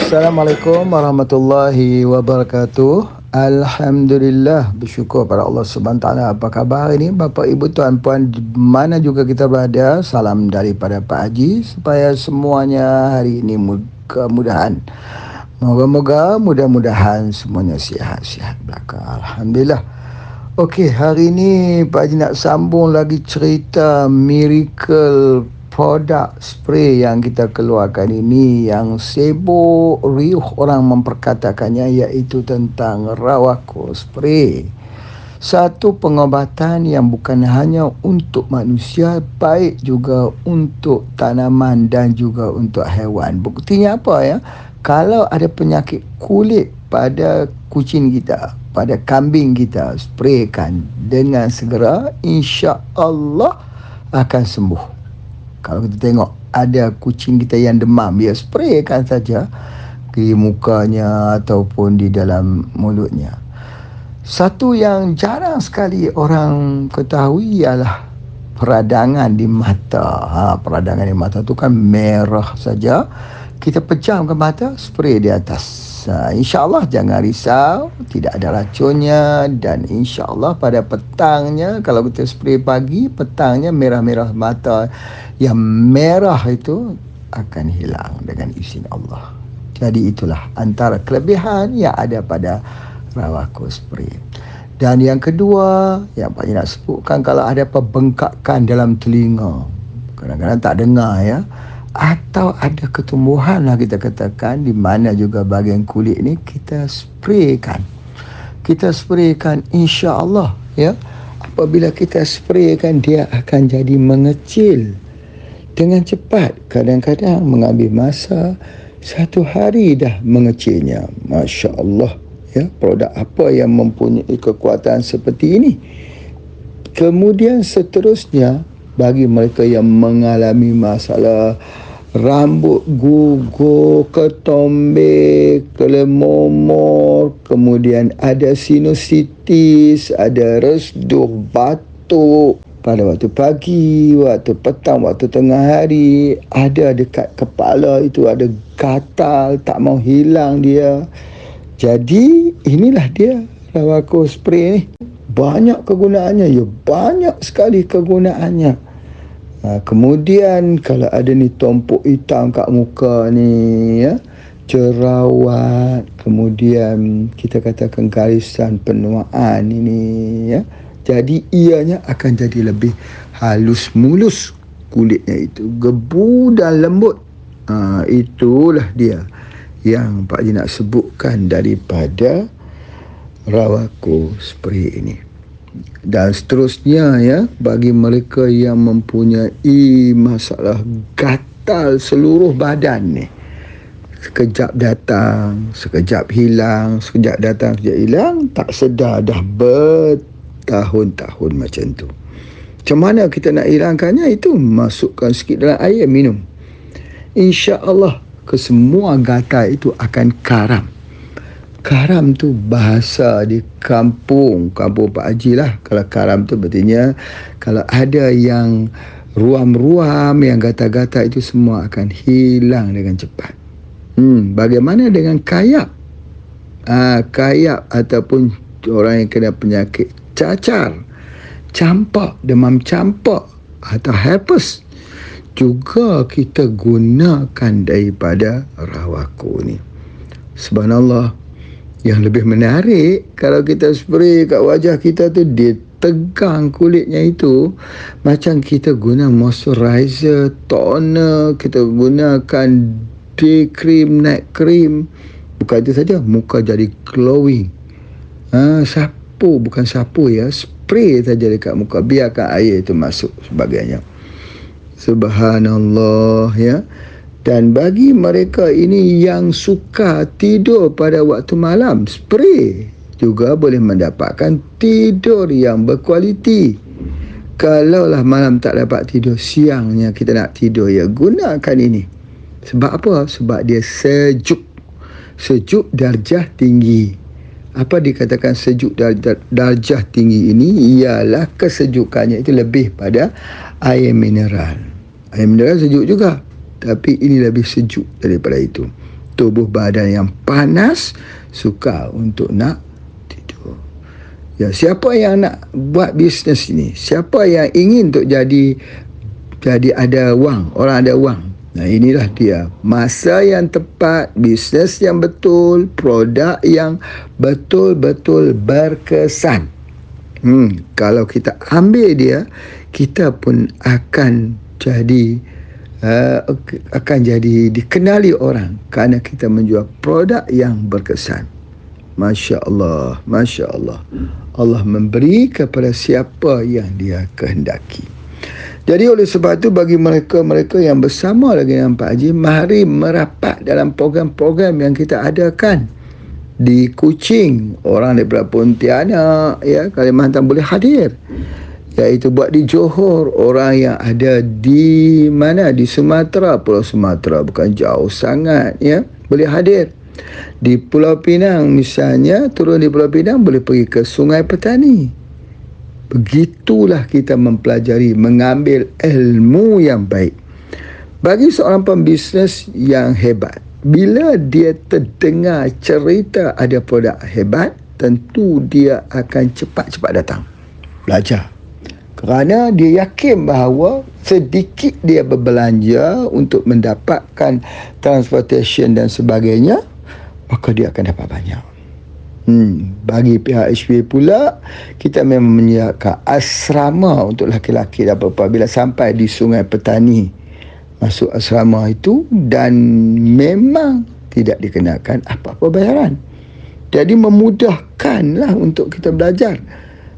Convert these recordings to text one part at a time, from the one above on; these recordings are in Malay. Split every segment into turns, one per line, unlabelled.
Assalamualaikum warahmatullahi wabarakatuh. Alhamdulillah, bersyukur pada Allah Subhanahu Taala. Apa khabar hari ini Bapak Ibu Tuan Puan di mana juga kita berada? Salam daripada Pak Haji supaya semuanya hari ini kemudahan. Mudah-mudahan semuanya sihat-sihat belaka. Alhamdulillah. Okey, hari ini Pak Haji nak sambung lagi cerita miracle produk spray yang kita keluarkan ini yang sibuk riuh orang memperkatakannya, iaitu tentang Rawako spray. Satu pengobatan yang bukan hanya untuk manusia, baik juga untuk tanaman dan juga untuk haiwan. Buktinya apa ya? Kalau ada penyakit kulit pada kucing kita, pada kambing kita, spraykan dengan segera, insya-Allah akan sembuh. Kalau kita tengok ada kucing kita yang demam, ya spraykan saja di mukanya ataupun di dalam mulutnya. Satu yang jarang sekali orang ketahui ialah peradangan di mata. Peradangan di mata tu kan merah saja. Kita pejamkan mata, spray di atas. InsyaAllah jangan risau, tidak ada racunnya, dan insyaAllah pada petangnya, kalau kita spray pagi, petangnya merah-merah mata yang merah itu akan hilang dengan izin Allah. Jadi itulah antara kelebihan yang ada pada Rawako spray. Dan yang kedua, yang Pak nak sebutkan, kalau ada pembengkakan dalam telinga, kadang-kadang tak dengar ya, atau ada ketumbuhan lah kita katakan, di mana juga bahagian kulit ni kita spraykan insya-Allah ya. Apabila kita spraykan, dia akan jadi mengecil dengan cepat. Kadang-kadang mengambil masa 1 hari dah mengecilnya. Masya-Allah ya. Produk apa yang mempunyai kekuatan seperti ini? Kemudian seterusnya, bagi mereka yang mengalami masalah rambut gugur, ketombe, kelemomor, kemudian ada sinusitis, ada resduh, batuk pada waktu pagi, waktu petang, waktu tengah hari, ada dekat kepala itu ada gatal, tak mau hilang dia. Jadi inilah dia Rawako spray ni. Banyak kegunaannya, ya banyak sekali kegunaannya. Kemudian kalau ada ni tumpuk hitam kat muka ni ya, jerawat, kemudian kita katakan garisan penuaan ini ya, jadi ianya akan jadi lebih halus mulus kulitnya itu, gebu dan lembut. Itulah dia yang Pak Haji nak sebutkan daripada Rawako spray ini. Dan seterusnya ya, bagi mereka yang mempunyai masalah gatal seluruh badan ni, sekejap datang, sekejap hilang, sekejap datang, sekejap hilang, tak sedar dah bertahun-tahun macam tu. Macam mana kita nak hilangkannya? Itu masukkan sikit dalam air, minum, insya-Allah kesemua gatal itu akan karam. Karam tu bahasa di kampung Pak Haji lah. Kalau karam tu berartinya kalau ada yang ruam-ruam, yang gatal-gatal itu semua akan hilang dengan cepat. Bagaimana dengan kayap? Kayap ataupun orang yang kena penyakit cacar, campak, demam campak atau herpes, juga kita gunakan daripada Rawako ni. Subhanallah. Yang lebih menarik, kalau kita spray kat wajah kita tu, dia tegang kulitnya itu, macam kita guna moisturizer, toner, kita gunakan day cream, night cream. Bukan itu saja, muka jadi glowing. Sapu, bukan sapu ya, spray saja dekat muka, biarkan air itu masuk sebagainya. Subhanallah ya. Dan bagi mereka ini yang suka tidur pada waktu malam, spray juga boleh mendapatkan tidur yang berkualiti. Kalaulah malam tak dapat tidur, siangnya kita nak tidur, ya gunakan ini. Sebab apa? Sebab dia sejuk. Sejuk darjah tinggi. Apa dikatakan sejuk darjah tinggi ini? Ialah kesejukannya itu lebih pada air mineral. Air mineral sejuk juga, tapi ini lebih sejuk daripada itu. tubuh badan yang panas, sukar untuk nak tidur. Ya, siapa yang nak buat bisnes ini, siapa yang ingin untuk jadi ada wang, orang ada wang. Nah, inilah dia masa yang tepat, bisnes yang betul, produk yang betul-betul berkesan. Kalau kita ambil dia, kita pun akan jadi dikenali orang kerana kita menjual produk yang berkesan. Masya Allah, Masya Allah. Allah memberi kepada siapa yang dia kehendaki. Jadi oleh sebab itu, bagi mereka-mereka yang bersama lagi dengan Pak Haji, mari merapat dalam program-program yang kita adakan. Di Kuching, orang daripada Pontianak, ya, Kalimantan boleh hadir. Iaitu buat di Johor, orang yang ada di mana? Di Sumatera, Pulau Sumatera, bukan jauh sangat, ya, boleh hadir. Di Pulau Pinang misalnya, turun di Pulau Pinang boleh pergi ke Sungai Petani. Begitulah kita mempelajari, mengambil ilmu yang baik. Bagi seorang pembisnes yang hebat, bila dia terdengar cerita ada produk hebat, tentu dia akan cepat-cepat datang belajar. Kerana dia yakin bahawa sedikit dia berbelanja untuk mendapatkan transportation dan sebagainya, maka dia akan dapat banyak. Bagi pihak HB pula, kita memang menyediakan asrama untuk laki-laki dan perempuan. Bila sampai di Sungai Petani, masuk asrama itu, dan memang tidak dikenakan apa-apa bayaran. Jadi memudahkanlah untuk kita belajar.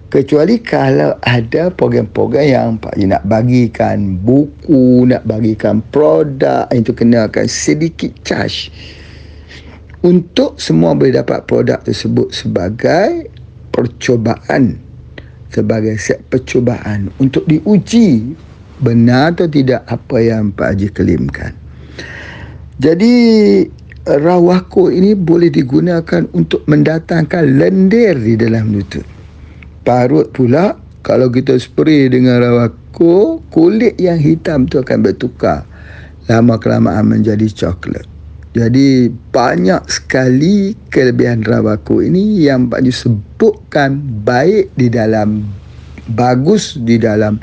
Kecuali kalau ada program-program yang Pak Haji nak bagikan buku, nak bagikan produk, itu kenakan sedikit charge. Untuk semua boleh dapat produk tersebut sebagai percubaan, sebagai set percubaan untuk diuji benar atau tidak apa yang Pak Haji kelimkan. Jadi rawako ini boleh digunakan untuk mendatangkan lendir di dalam lutut. Parut pula, kalau kita spray dengan rawako, kulit yang hitam tu akan bertukar, lama kelamaan menjadi coklat. Jadi banyak sekali kelebihan rawako ini yang Pak Haji sebutkan, baik di dalam, bagus di dalam,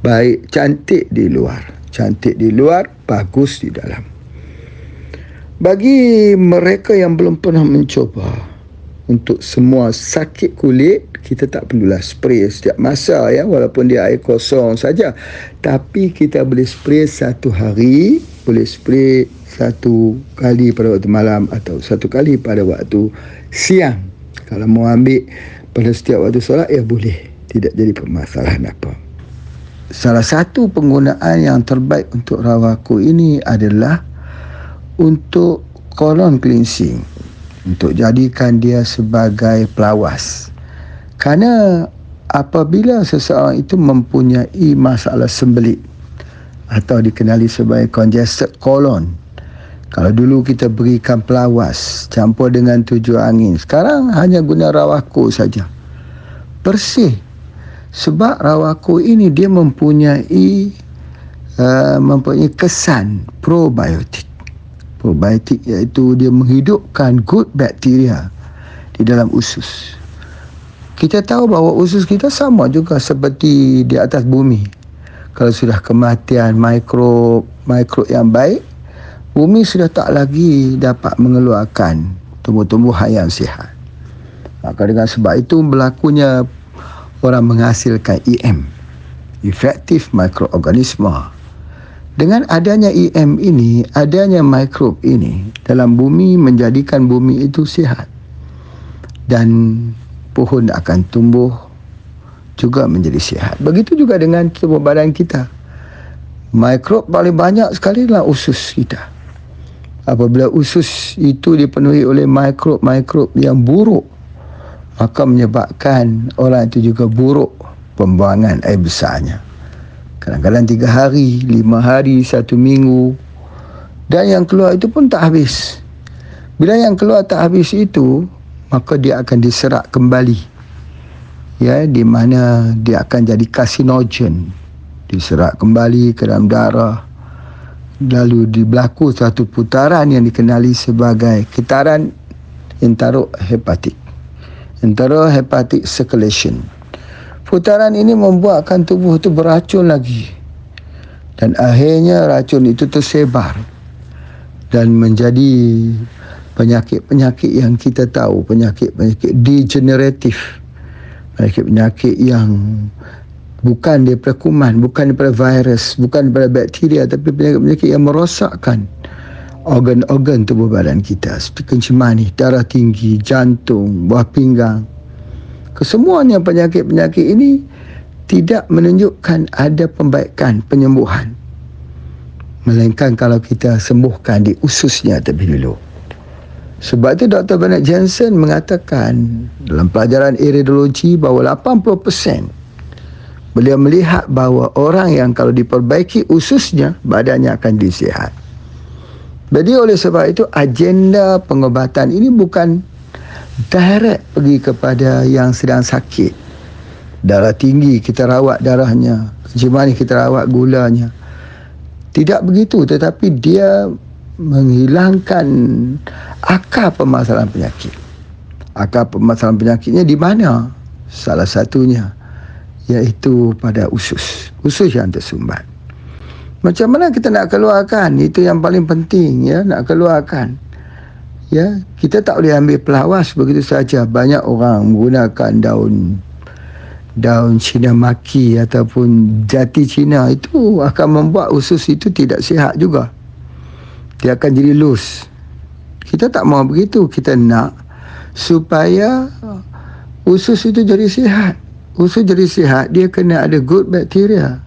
baik cantik di luar. Cantik di luar, bagus di dalam. Bagi mereka yang belum pernah mencoba, untuk semua sakit kulit, kita tak perlulah spray setiap masa, ya, walaupun dia air kosong saja. Tapi kita boleh spray satu hari, boleh spray satu kali pada waktu malam atau satu kali pada waktu siang. Kalau mau ambil pada setiap waktu solat, ya boleh, tidak jadi permasalahan apa. Salah satu penggunaan yang terbaik untuk rawako ini adalah untuk colon cleansing, untuk jadikan dia sebagai pelawas. Kerana apabila seseorang itu mempunyai masalah sembelit atau dikenali sebagai congested colon, kalau dulu kita berikan pelawas campur dengan 7 angin, sekarang hanya guna rawako saja, bersih. Sebab rawako ini dia mempunyai kesan probiotik. Probiotik iaitu dia menghidupkan good bacteria di dalam usus. Kita tahu bahawa usus kita sama juga seperti di atas bumi. Kalau sudah kematian mikrob yang baik, bumi sudah tak lagi dapat mengeluarkan tumbuh-tumbuhan yang sihat. Maka dengan sebab itu berlakunya orang menghasilkan EM, effective microorganism. Dengan adanya EM ini, adanya mikrob ini dalam bumi, menjadikan bumi itu sihat, dan pohon akan tumbuh juga menjadi sihat. Begitu juga dengan tubuh badan kita. Mikrob paling banyak sekali dalam usus kita. Apabila usus itu dipenuhi oleh mikrob-mikrob yang buruk, maka menyebabkan orang itu juga buruk pembuangan air besarnya. Kadang-kadang 3 hari, 5 hari, 1 minggu. Dan yang keluar itu pun tak habis. Bila yang keluar tak habis itu, maka dia akan diserap kembali. Ya, di mana dia akan jadi karsinogen. Diserap kembali ke dalam darah. lalu berlaku satu putaran yang dikenali sebagai getaran enterohepatik. Enterohepatic circulation. Putaran ini membuatkan tubuh itu beracun lagi. Dan akhirnya racun itu tersebar dan menjadi penyakit-penyakit yang kita tahu, penyakit-penyakit degeneratif, penyakit-penyakit yang bukan daripada kuman, bukan daripada virus, bukan daripada bakteria, tapi penyakit-penyakit yang merosakkan organ-organ tubuh badan kita, seperti kencing manis, darah tinggi, jantung, buah pinggang. Kesemuanya penyakit-penyakit ini tidak menunjukkan ada pembaikan, penyembuhan, melainkan kalau kita sembuhkan di ususnya terlebih dulu. Sebab itu Dr. Bernard Jensen mengatakan dalam pelajaran iridologi bahawa 80% beliau melihat bahawa orang yang kalau diperbaiki ususnya, badannya akan disihat. Jadi oleh sebab itu agenda pengobatan ini bukan direct pergi kepada yang sedang sakit. Darah tinggi, kita rawat darahnya. Kencing manis, kita rawat gulanya. Tidak begitu, tetapi dia menghilangkan akar permasalahan penyakit. Akar permasalahan penyakitnya di mana? Salah satunya iaitu pada usus. Usus yang tersumbat. Macam mana kita nak keluarkan? Itu yang paling penting, ya, nak keluarkan. Ya, kita tak boleh ambil pelawas begitu saja. Banyak orang menggunakan daun Cina maki ataupun jati Cina, itu akan membuat usus itu tidak sihat juga. Dia akan jadi loose. Kita tak mahu begitu. Kita nak supaya usus itu jadi sihat. Usus jadi sihat, dia kena ada good bacteria.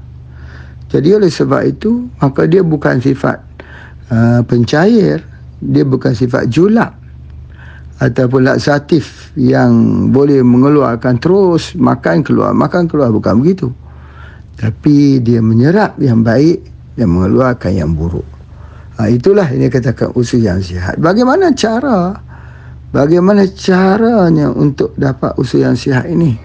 Jadi oleh sebab itu, maka dia bukan sifat pencair, dia bukan sifat julap ataupun laksatif yang boleh mengeluarkan terus, makan keluar, bukan begitu. Tapi dia menyerap yang baik dan mengeluarkan yang buruk. Itulah ini katakan usus yang sihat. Bagaimana caranya untuk dapat usus yang sihat ini?